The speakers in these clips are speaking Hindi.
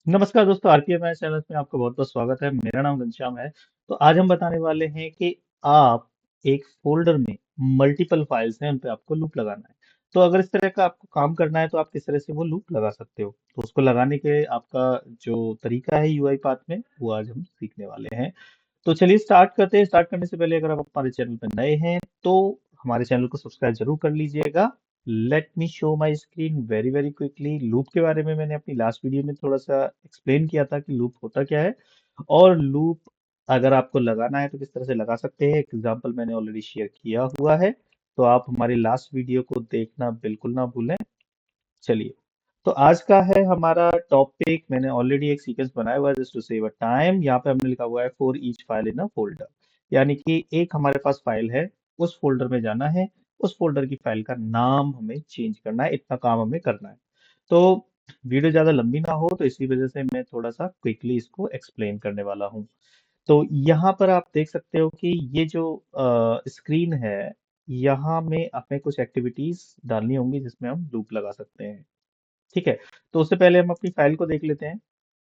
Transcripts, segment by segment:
नमस्कार दोस्तों, आरपीएमआई चैनल में आपका बहुत बहुत स्वागत है। मेरा नाम घनश्याम है। तो आज हम बताने वाले हैं कि आप एक फोल्डर में मल्टीपल फाइल्स हैं, उन पे आपको लूप लगाना है। तो अगर इस तरह का आपको काम करना है तो आप किस तरह से वो लूप लगा सकते हो। तो उसको लगाने के आपका जो तरीका है यूआई पाथ में, वो आज हम सीखने वाले हैं। तो चलिए स्टार्ट करते हैं। स्टार्ट करने से पहले अगर आप हमारे चैनल पर नए हैं तो हमारे चैनल को सब्सक्राइब जरूर कर लीजिएगा। Let me show my screen very very quickly. Loop के बारे में मैंने अपनी लास्ट वीडियो में थोड़ा सा एक्सप्लेन किया था कि लूप होता क्या है, और लूप अगर आपको लगाना है तो किस तरह से लगा सकते हैं। एक एग्जांपल मैंने ऑलरेडी शेयर किया हुआ है, तो आप हमारी लास्ट वीडियो को देखना बिल्कुल ना भूलें। चलिए, तो आज का है हमारा टॉपिक। मैंने ऑलरेडी एक सीक्वेंस बनाया हुआ है just to save a time. यहाँ पे हमने लिखा हुआ है for each file in a folder, यानी कि एक हमारे पास फाइल है, उस फोल्डर में जाना है, उस फोल्डर की फाइल का नाम हमें चेंज करना है, इतना काम हमें करना है। तो वीडियो ज्यादा लंबी ना हो तो इसी वजह से मैं थोड़ा सा क्विकली इसको एक्सप्लेन करने वाला हूँ। तो यहाँ पर आप देख सकते हो कि ये जो स्क्रीन है, यहाँ में हमें कुछ एक्टिविटीज डालनी होंगी जिसमें हम लूप लगा सकते हैं। ठीक है, तो उससे पहले हम अपनी फाइल को देख लेते हैं।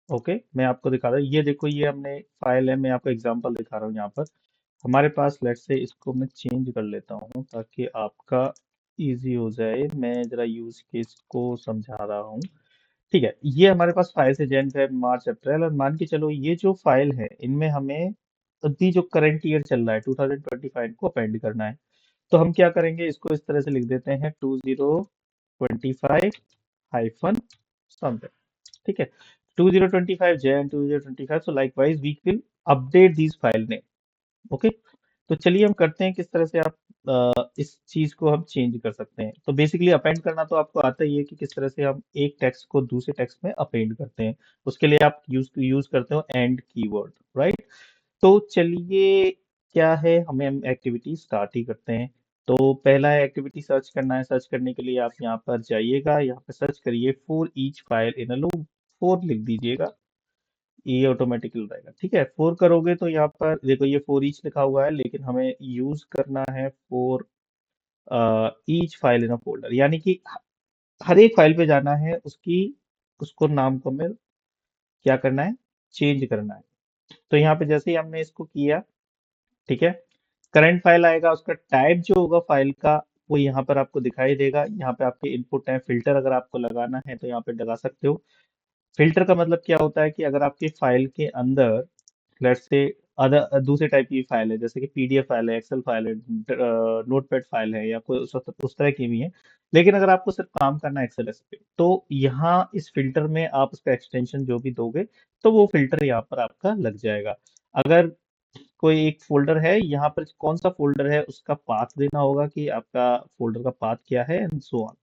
ओके, मैं आपको दिखा रहा हूँ, ये देखो, ये हमने फाइल है। मैं आपको एग्जांपल दिखा रहा हूँ यहाँ पर। हमारे पास लेट से इसको मैं चेंज कर लेता हूँ ताकि आपका इजी हो जाए। मैं जरा यूज केस को समझा रहा हूँ। ठीक है, ये हमारे पास फाइल है जैन फेब मार्च अप्रैल, और मान के चलो ये जो फाइल है इनमें हमें अभी जो करंट ईयर चल रहा है 2025 को अपेंड करना है। तो हम क्या करेंगे, इसको इस तरह से लिख देते हैं 2025 हाइफन समथिंग। ठीक है, 2025 Jan 2025, so likewise we will update these file name. Okay, तो चलिए हम करते हैं किस तरह से आप इस चीज को हम चेंज कर सकते हैं। तो बेसिकली अपेंड करना तो आपको आता ही है कि किस तरह से हम एक टेक्स्ट को दूसरे टेक्स्ट में अपेंड करते हैं। उसके लिए आप यूज करते हो एंड कीवर्ड, राइट। तो चलिए, क्या है, हम एक्टिविटी स्टार्ट ही करते हैं। तो पहला है एक्टिविटी सर्च करना है। सर्च करने के लिए आप यहाँ पर जाइएगा, यहाँ पर सर्च करिए for each file in a loop. Four लिख दीजिएगा, ये ऑटोमेटिकली रहेगा। ठीक है, फोर करोगे तो यहाँ पर देखो ये फोर ईच लिखा हुआ है, लेकिन हमें यूज करना है for each file in a folder, यानी कि हर एक फाइल पे जाना है, उसकी उसको नाम को हमें क्या करना है, चेंज करना है। तो यहाँ पे जैसे ही हमने इसको किया, ठीक है, करंट फाइल आएगा, उसका टाइप जो होगा फाइल का वो यहाँ पर आपको दिखाई देगा। यहाँ पे आपके इनपुट है, फिल्टर अगर आपको लगाना है तो यहाँ पे लगा सकते हो। फिल्टर का मतलब क्या होता है कि अगर आपके फाइल के अंदर लेट्स से अदर दूसरे टाइप की फाइल है, जैसे कि पीडीएफ फाइल है, एक्सेल फाइल है, नोटपैड फाइल है, या कोई उस तरह की भी है, लेकिन अगर आपको सिर्फ काम करना है एक्सेल पे, तो यहाँ इस फिल्टर में आप उसका एक्सटेंशन जो भी दोगे तो वो फिल्टर यहाँ पर आपका लग जाएगा। अगर कोई एक फोल्डर है, यहाँ पर कौन सा फोल्डर है उसका पाथ देना होगा कि आपका फोल्डर का पाथ क्या है, एंड सो ऑन।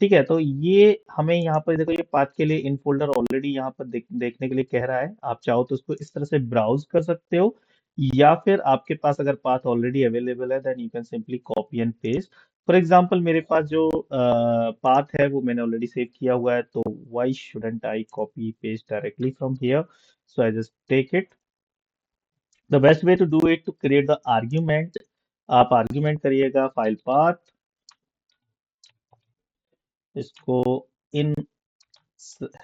ठीक है, तो ये हमें यहाँ पर देखो, ये पाथ के लिए इन फोल्डर ऑलरेडी यहाँ पर देखने के लिए कह रहा है। आप चाहो तो उसको इस तरह से ब्राउज कर सकते हो, या फिर आपके पास अगर पाथ ऑलरेडी अवेलेबल है then you can simply copy and paste. For example मेरे पास जो पाथ है वो मैंने ऑलरेडी सेव किया हुआ है, तो why shouldn't I copy paste directly from here. So I just take it. The best way to do it to create the argument, आप आर्ग्यूमेंट करिएगा फाइल पाथ, इसको इन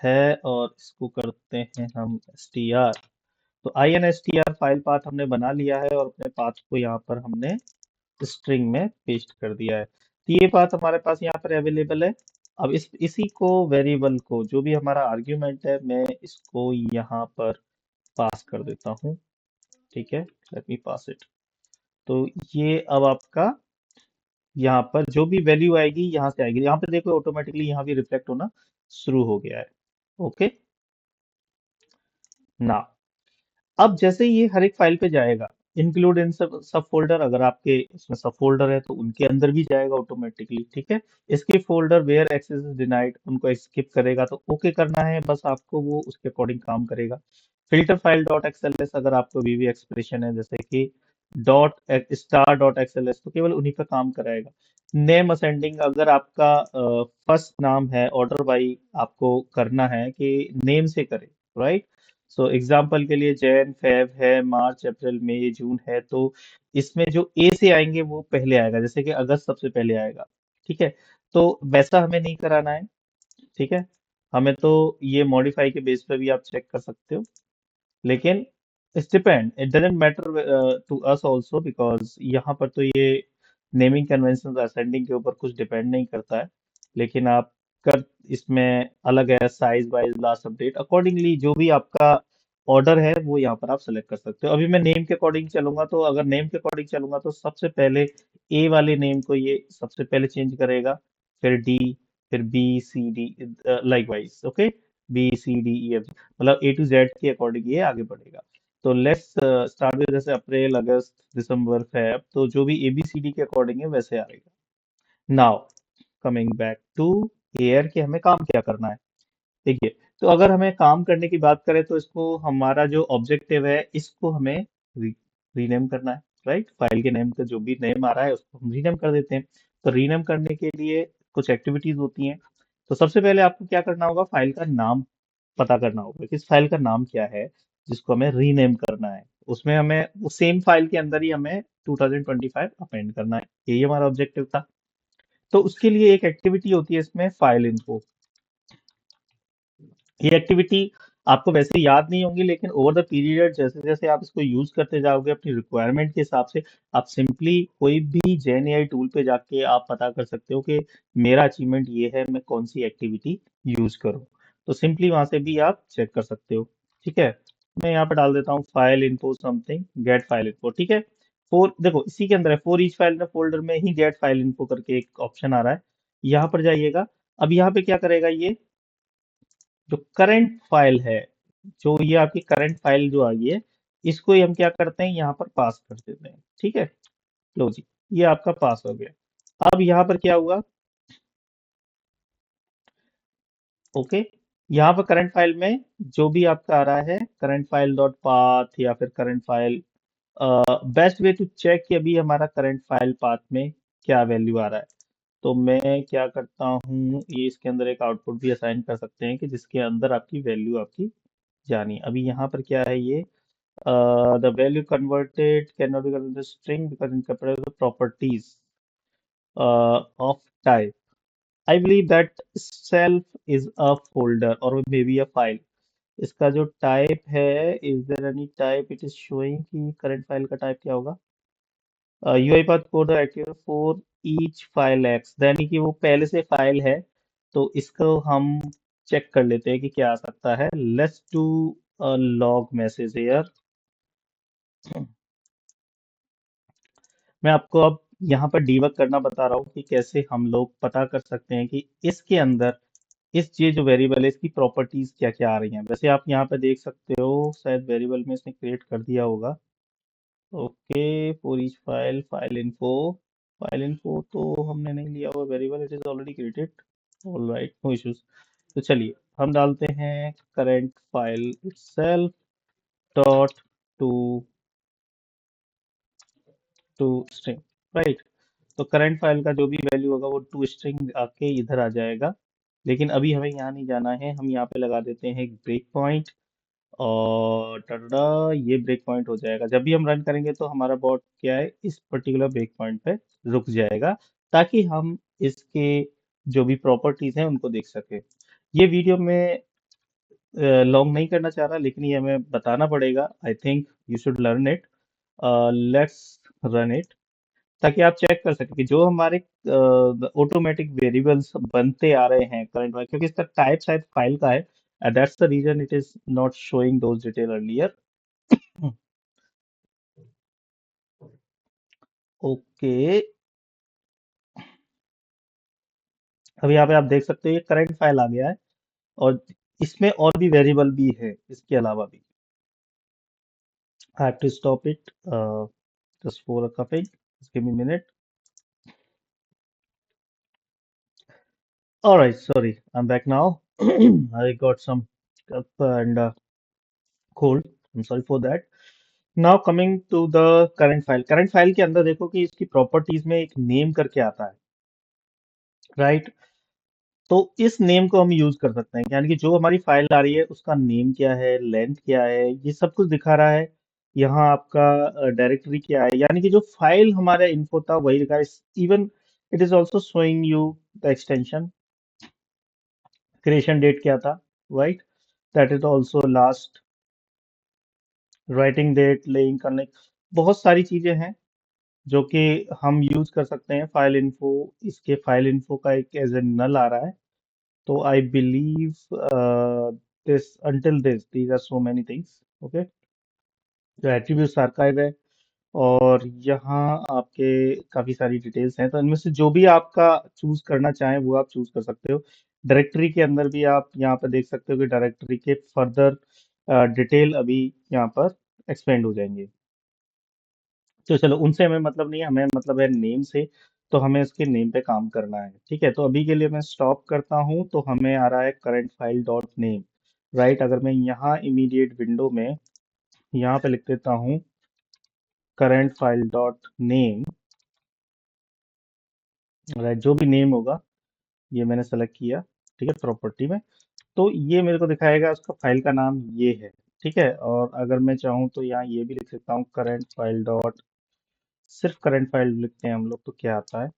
है, और इसको करते हैं हम str। तो instr फाइल पाथ हमने बना लिया है, और अपने पाथ को यहाँ पर हमने स्ट्रिंग में पेस्ट कर दिया है। तो ये पाथ हमारे पास यहाँ पर अवेलेबल है। अब इसी को, वेरिएबल को, जो भी हमारा आर्ग्यूमेंट है, मैं इसको यहाँ पर पास कर देता हूँ। ठीक है, लेट मी पास इट। तो ये अब आपका यहाँ पर जो भी वैल्यू आएगी यहाँ से आएगी। यहाँ पे देखो ऑटोमेटिकली यहाँ भी रिफ्लेक्ट होना शुरू हो गया है। ओके, ना अब जैसे ही ये हर एक फाइल पे जाएगा, इंक्लूड इन सब सब फोल्डर, अगर आपके इसमें सब फोल्डर है तो उनके अंदर भी जाएगा ऑटोमेटिकली। ठीक है, skip folder where access is denied, उनको स्किप करेगा, तो ओके करना है बस आपको, वो उसके अकॉर्डिंग काम करेगा। फिल्टर फाइल डॉट एक्सएलएस, अगर आपको वीवी एक्सप्रेशन है जैसे कि डॉट स्टार डॉट एक्सएलएस, तो केवल उन्हीं पर काम कराएगा। नेम असेंडिंग, अगर आपका फर्स्ट नाम है ऑर्डर बाई आपको करना है कि नेम से करे, राइट। सो एग्जाम्पल के लिए जैन फेब है, मार्च अप्रैल मई जून है, तो इसमें जो ए से आएंगे वो पहले आएगा, जैसे कि अगस्त सबसे पहले आएगा। ठीक है, तो वैसा हमें नहीं कराना है। ठीक है, हमें तो ये मॉडिफाई के बेस पे भी आप चेक कर सकते हो, लेकिन it doesn't matter to us also, because यहाँ पर तो ये नेमिंग कन्वेंशन असेंडिंग के ऊपर कुछ डिपेंड नहीं करता है। लेकिन आप कर इसमें अलग है, size wise last update accordingly जो भी आपका ऑर्डर है वो यहाँ पर आप सेलेक्ट कर सकते हो। अभी मैं नेम के अकॉर्डिंग चलूंगा, तो अगर नेम के अकॉर्डिंग चलूंगा तो सबसे पहले ए वाले नेम को ये सबसे पहले चेंज करेगा, फिर डी, फिर B C D, likewise. Okay, B C D E F, मतलब ए टू जेड के अकॉर्डिंग ये आगे बढ़ेगा। तो लेट्स स्टार्ट विद जैसे अप्रैल अगस्त दिसंबर फेब, तो जो भी ए बी सी डी के अकॉर्डिंग है वैसे आएगा। Now coming back to air, कि हमें काम क्या करना है। देखिए, तो अगर हमें काम करने की बात करें तो इसको, हमारा जो ऑब्जेक्टिव है इसको हमें रीनेम करना है। राइट, फाइल के नेम का जो भी नेम आ रहा है उसको हम रीनेम कर देते हैं। तो रीनेम करने के लिए कुछ एक्टिविटीज होती हैं। तो सबसे पहले आपको क्या करना होगा, फाइल का नाम पता करना होगा कि इस फाइल का नाम क्या है जिसको हमें रीनेम करना है। उसमें हमें वो सेम फाइल के अंदर ही हमें 2025 अपेंड करना है, यही हमारा ऑब्जेक्टिव था। तो उसके लिए एक एक्टिविटी होती है इसमें, फाइल इन्फो। ये एक्टिविटी आपको वैसे याद नहीं होंगी, लेकिन ओवर द पीरियड जैसे जैसे आप इसको यूज करते जाओगे अपनी रिक्वायरमेंट के हिसाब से, आप सिंपली कोई भी जेन एआई टूल पे जाके आप पता कर सकते हो कि मेरा अचीवमेंट ये है, मैं कौन सी एक्टिविटी यूज करूँ। तो सिंपली वहां से भी आप चेक कर सकते हो। ठीक है, मैं यहाँ पे डाल देता हूँ file info something, get file info. ठीक है, फोर, देखो इसी के अंदर है, फोर ईच फाइल फोल्डर में ही गेट फाइल इन्फो करके एक ऑप्शन आ रहा है, यहाँ पर जाइएगा। अब यहाँ पे क्या करेगा ये, जो करंट फाइल है, जो ये आपकी करंट फाइल जो आई है, इसको ही हम क्या करते हैं, यहाँ पर पास कर देते हैं। ठीक है, लो जी, ये आपका पास हो गया। अब यहाँ पर क्या हुआ, ओके, यहाँ पर करंट फाइल में जो भी आपका आ रहा है, करंट फाइल डॉट पाथ या फिर current file, best way to check कि अभी हमारा करंट फाइल पाथ में क्या वैल्यू आ रहा है। तो मैं क्या करता हूँ, ये इसके अंदर एक आउटपुट भी असाइन कर सकते हैं कि जिसके अंदर आपकी वैल्यू आपकी जानी। अभी यहाँ पर क्या है ये, the value converted cannot be converted to string because incorporates the properties of type. I believe that self is a folder or maybe a file. इसका जो टाइप है, is there any type it is showing कि करंट फाइल का टाइप क्या होगा। UI path code active for each file x, यानी कि वो पहले से फाइल है। तो इसको हम चेक कर लेते हैं कि क्या आ सकता है। Let's do log message hair. मैं आपको अब यहाँ पर डीबग करना बता रहा हूँ कि कैसे हम लोग पता कर सकते हैं कि इसके अंदर इस ये जो वेरिएबल है इसकी प्रॉपर्टीज क्या क्या आ रही हैं। वैसे आप यहाँ पे देख सकते हो, शायद वेरिएबल में इसने क्रिएट कर दिया होगा। Okay, for each file, file info तो हमने नहीं लिया हुआ variable, it is already created. All right, no issues. तो चलिए हम डालते हैं current file itself dot to to string. Right, तो करंट फाइल का जो भी वैल्यू होगा वो टू स्ट्रिंग आके इधर आ जाएगा। लेकिन अभी हमें यहाँ नहीं जाना है, हम यहाँ पे लगा देते हैं एक ब्रेक पॉइंट, और टडा, ये ब्रेक पॉइंट हो जाएगा। जब भी हम रन करेंगे तो हमारा बॉट क्या है, इस पर्टिकुलर ब्रेक पॉइंट पे रुक जाएगा, ताकि हम इसके जो भी प्रॉपर्टीज हैं उनको देख सके। ये वीडियो में लॉन्ग नहीं करना चाह रहा, लेकिन ये हमें बताना पड़ेगा। I think you should learn it. Let's run it, ताकि आप चेक कर सकें कि जो हमारे ऑटोमेटिक वेरिएबल्स बनते आ रहे हैं करंट में, क्योंकि इसका टाइप शायद फाइल का है, that's the reason it is not showing those detail earlier. Okay, अब यहाँ पे आप देख सकते हो ये करंट फाइल आ गया है, और इसमें और भी वेरिएबल भी है इसके अलावा भी। I have to stop it just for a coughing, just give me minute. Alright, sorry, I'm back now. I got some cough and cold. I'm sorry for that. Now coming to the current file. Current file के अंदर देखो कि इसकी प्रॉपर्टीज में एक नेम करके आता है, राइट। तो इस नेम को हम यूज कर सकते हैं, यानी कि जो हमारी फाइल आ रही है उसका नेम क्या है, लेंथ क्या है, ये सब कुछ दिखा रहा है। यहाँ आपका डायरेक्टरी क्या है, यानी कि जो फाइल हमारा इन्फो था वही लिखा है। Even it is also showing you the extension. Creation date क्या था, right, that is also last, writing date, लेइंग करने, बहुत सारी चीजें हैं जो कि हम यूज कर सकते हैं। फाइल इन्फो, इसके फाइल इन्फो का एक एज ए नल आ रहा है। तो I believe this until this these are so many things, okay. जो एट्रीब्यूट्स आर्काइव है, और यहाँ आपके काफी सारी डिटेल्स हैं, तो इनमें से जो भी आपका चूज करना चाहें वो आप चूज कर सकते हो। डायरेक्टरी के अंदर भी आप यहाँ पर देख सकते हो कि डायरेक्टरी के फर्दर डिटेल अभी यहाँ पर एक्सपेंड हो जाएंगे। तो चलो, उनसे हमें मतलब नहीं है, हमें मतलब है नेम से। तो हमें इसके नेम पे काम करना है, ठीक है। तो अभी के लिए मैं स्टॉप करता हूँ, तो हमें आ रहा है current file dot name, right. अगर मैं यहाँ इमीडिएट विंडो में यहाँ पे लिख देता हूँ current file dot name, right, जो भी नेम होगा ये मैंने सेलेक्ट किया, ठीक है, प्रॉपर्टी में। तो ये मेरे को दिखाएगा उसका फाइल का नाम ये है, ठीक है। और अगर मैं चाहूँ तो यहाँ ये भी लिख सकता हूँ करंट फाइल डॉट, सिर्फ करंट फाइल लिखते हैं हम लोग, तो क्या आता है,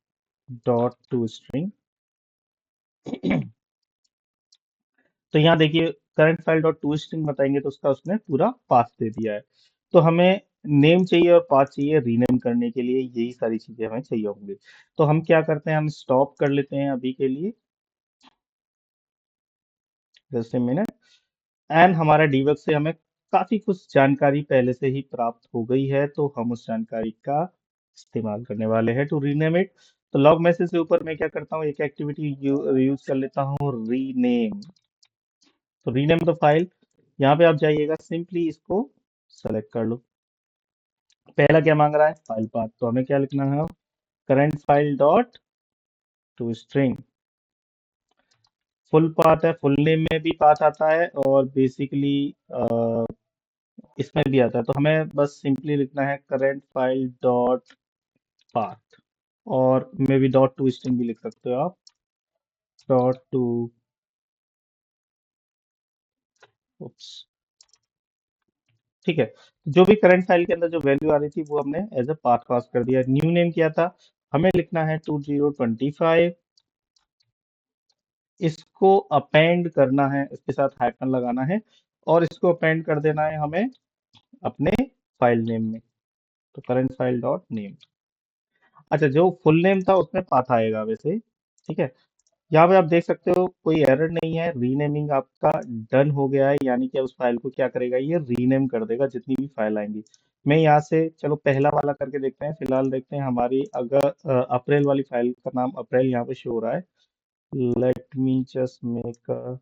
डॉट टू स्ट्रिंग। तो यहाँ देखिए, current file dot to string बताएंगे तो उसका उसने पूरा पाथ दे दिया है। तो हमें नेम चाहिए और पाथ चाहिए रीनेम करने के लिए, यही सारी चीजें हमें चाहिए होंगी। तो हम क्या करते हैं, हम स्टॉप कर लेते हैं अभी के लिए, जस्ट ए मिनट। एंड हमारा डीबग से हमें काफी कुछ जानकारी पहले से ही प्राप्त हो गई है, तो हम उस जानकारी का इस्तेमाल करने वाले हैं टू रीनेम इट। तो लॉग मैसेज से ऊपर मैं क्या करता हूँ, एक एक्टिविटी यूज कर लेता हूँ, रीनेम। तो रीनेम द फाइल, यहाँ पे आप जाइएगा, सिंपली इसको सेलेक्ट कर लो। पहला क्या मांग रहा है, फाइल पाथ, तो हमें क्या लिखना है, current file dot to string. Full path है, फुल नेम में भी पाथ आता है और बेसिकली इसमें भी आता है। तो हमें बस सिंपली लिखना है करंट फाइल डॉट पाथ, और may be dot to string भी लिख सकते हो आप, डॉट टू, ठीक है। जो भी करंट फाइल के अंदर जो वैल्यू आ रही थी वो हमने एज अ पाथ पास कर दिया। न्यू नेम क्या था, हमें लिखना है 2025, इसको अपेंड करना है, इसके साथ हाइफन लगाना है, और इसको अपेंड कर देना है हमें अपने फाइल नेम में। तो करंट फाइल डॉट नेम, अच्छा, जो फुल नेम था उसमें पाथ आएगा वैसे, ठीक है। यहाँ पे आप देख सकते हो कोई एरर नहीं है, रीनेमिंग आपका डन हो गया है, यानी कि उस फाइल को क्या करेगा, ये रीनेम कर देगा जितनी भी फाइल आएंगी। मैं यहाँ से चलो पहला वाला करके देखते हैं, फिलहाल देखते हैं हमारी, अगर अप्रैल वाली फाइल का नाम अप्रैल यहाँ पे शो हो रहा है। Let me just make,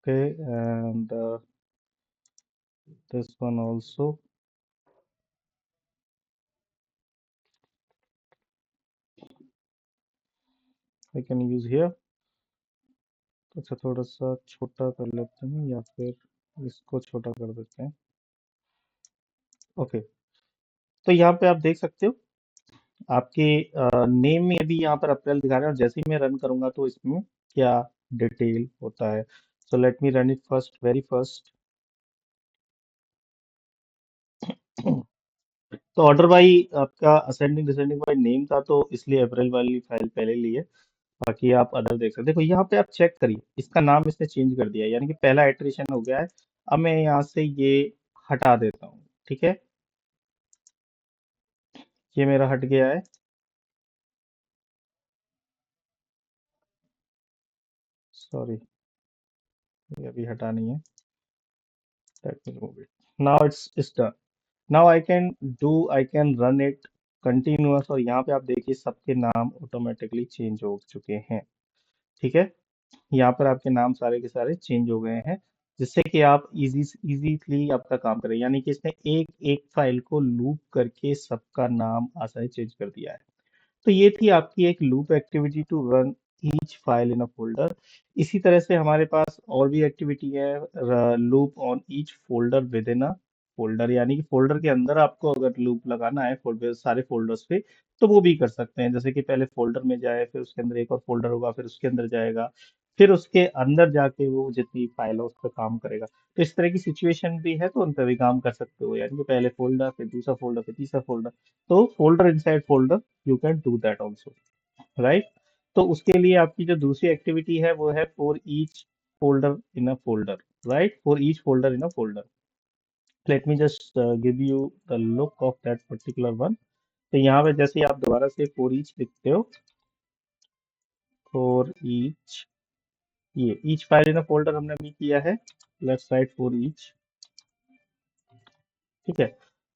okay, and this one also I can use here। अच्छा, थोड़ा सा छोटा कर लेते हैं, या फिर इसको छोटा कर देते हैं, ओके। तो यहाँ पे आप देख सकते हो आपके नेम में अभी यहाँ पर अप्रैल दिखा रहा है, और जैसे ही मैं रन करूंगा तो इसमें क्या डिटेल होता है। So let me run it first, very first. तो ऑर्डर बाई आपका असेंडिंग डिसेंडिंग बाई नेम था, तो इसलिए अप्रैल वाली फाइल पहले ली है। बाकी आप अदर देख सकते हैं। देखो यहाँ पे आप चेक करिए, इसका नाम इसने चेंज कर दिया है, यानी कि पहला इटरेशन हो गया है। अब मैं यहाँ से ये हटा देता हूँ, ठीक है, ये मेरा हट गया है। सॉरी, ये अभी हटा नहीं है, let me remove it. Now it's done. Now I can run it continuous, और यहाँ पे आप देखिए सबके नाम ऑटोमेटिकली चेंज हो चुके हैं, ठीक है। यहाँ पर आपके नाम सारे के सारे चेंज हो गए हैं, जिससे कि आप इजीली आपका काम करें, यानी कि इसने एक एक फाइल को लूप करके सबका नाम आसानी चेंज कर दिया है। तो ये थी आपकी एक loop activity to run each file in a folder. इसी तरह से हमारे पास और भी एक्टिविटी है, loop on each folder within a folder, यानी कि फोल्डर के अंदर आपको अगर लूप लगाना है फोल्डर, सारे फोल्डर्स पे, तो वो भी कर सकते हैं। जैसे कि पहले फोल्डर में जाए, फिर उसके अंदर एक और फोल्डर होगा, फिर उसके अंदर जाएगा, फिर उसके अंदर जाके वो जितनी फाइल है उस पर काम करेगा। तो इस तरह की सिचुएशन भी है तो उन पर भी काम कर सकते हो, यानी कि पहले फोल्डर, फिर दूसरा फोल्डर, फिर तीसरा फोल्डर। तो folder inside folder, you can do that also, right. तो उसके लिए आपकी जो दूसरी एक्टिविटी है वो है for each folder in a folder, right, for each folder in a folder. Let me just give you the look of that particular one. तो यहाँ पे जैसे ही आप दोबारा से फॉर ईच लिखते हो, फॉर ईच, ये each file in a folder हमने अभी किया है, लेट्स राइट फॉर ईच, ठीक है।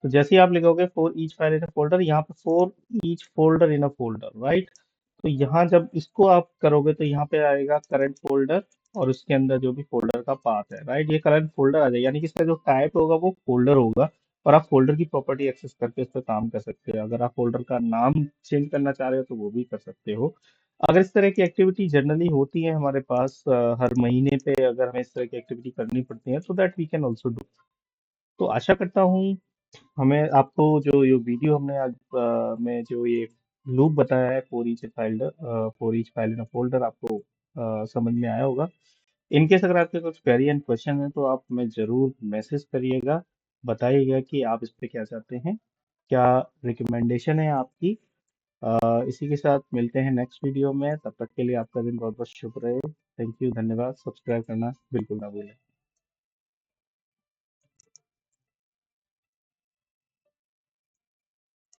तो जैसे ही आप लिखोगे for each file in a folder, यहाँ पे for each folder in a folder, right. तो यहाँ जब इसको आप करोगे तो यहाँ पे आएगा करंट फोल्डर, और उसके अंदर जो भी फोल्डर का पाथ है, राइट, ये करंट फोल्डर आ जाएगा, यानी कि इसका जो टाइप होगा वो फोल्डर होगा। और आप फोल्डर की प्रॉपर्टी एक्सेस करके इस पर काम कर सकते हो। अगर आप फोल्डर का नाम चेंज करना चाह रहे हो तो वो भी कर सकते हो। अगर इस तरह की एक्टिविटी जनरली होती है हमारे पास, हर महीने पे अगर हमें इस तरह की एक्टिविटी करनी पड़ती है, तो that we can also do. तो आशा करता हूँ हमें आपको जो ये वीडियो हमने आज में जो ये लूप बताया है for each file in a folder, आपको समझ में आया होगा। इनकेस अगर आपके कुछ क्वेरी एंड क्वेश्चन है तो आप हमें जरूर मैसेज करिएगा, बताइएगा कि आप इस पे क्या चाहते हैं, क्या रिकमेंडेशन है आपकी। इसी के साथ मिलते हैं नेक्स्ट वीडियो में, तब तक के लिए आपका दिन बहुत बहुत शुभ रहे। थैंक यू, धन्यवाद। सब्सक्राइब करना बिल्कुल ना भूलें।